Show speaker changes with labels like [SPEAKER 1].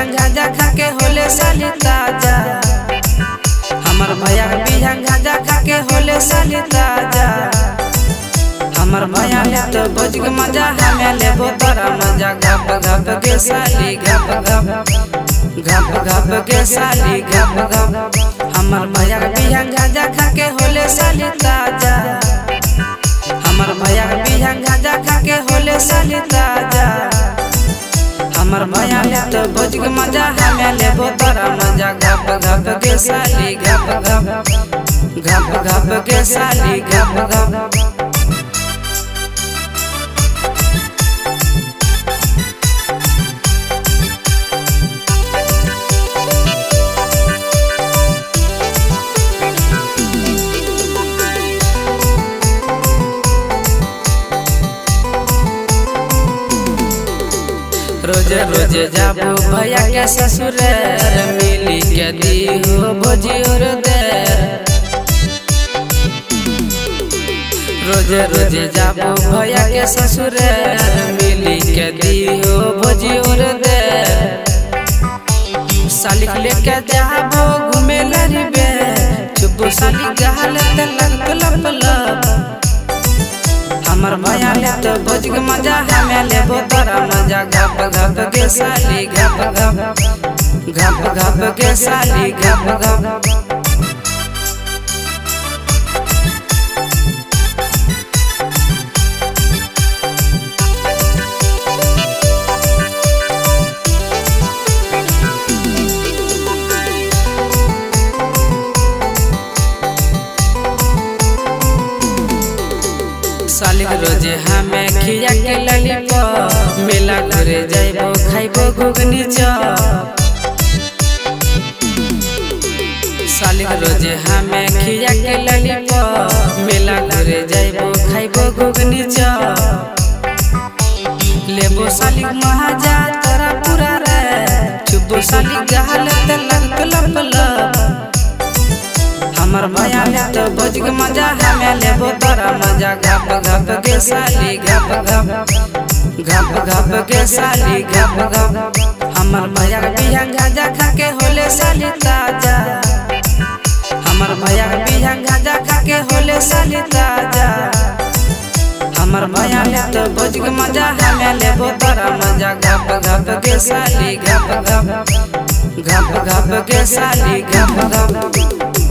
[SPEAKER 1] बिहान गाजा खाके होले साली ताजा। हमर भैया के बिहान गाजा खाके होले साली ताजा। हमर भैया ले तो भोज के मजा हमें लेबो तोरा मजा। गप गप के साली गप गप के साली गप गप। हमर भैया के बिहान गाजा खाके होले साली ताजा। हमर भैया के बिहान गाजा खाके होले साली ताजा। हमर भैया ले तो भोज के मजा हमें लेबो तोरा मजा। गप गप के साली गप गप के साली गप गप। रोजे रोजे जाबो भैया के ससुर मिली के दी हो भोजी और देर। रोजे रोजे जाबो भैया के ससुर मिली के दी हो भोजी और देर। साली लेके जाबो घूमे लरी बे चुप साली गहल तलक लप लप। हमर भैया ले तो भोज के मजा हमें लेबो तोरा मजा। गप गप के साली गप गप के साली गप गप। साली रोजे हमें खिया के ललीपॉप मेला घरे जाइबो खाइबो घुगनी चॉप। साली रोजे हमें खिया के ललीपॉप मेला घरे जाइबो खाइबो घुगनी चॉप। लेबो साली महाजा तोरा पूरा रे चुबो साली गहल तलक लप लप। हमर भैया ले तो भोज के मजा हमें लेबो तोरा मजा। गप गप के साली गप के साली गप गप। हमर भैया के बिहान गाजा खाके होले साली ताजा। हमर भैया के बिहान गाजा खाके होले साली ताजा। हमर भैया ले तो भोज के मजा हमें लेबो तोरा मजा। गप गप के साली गप के साली गप गप।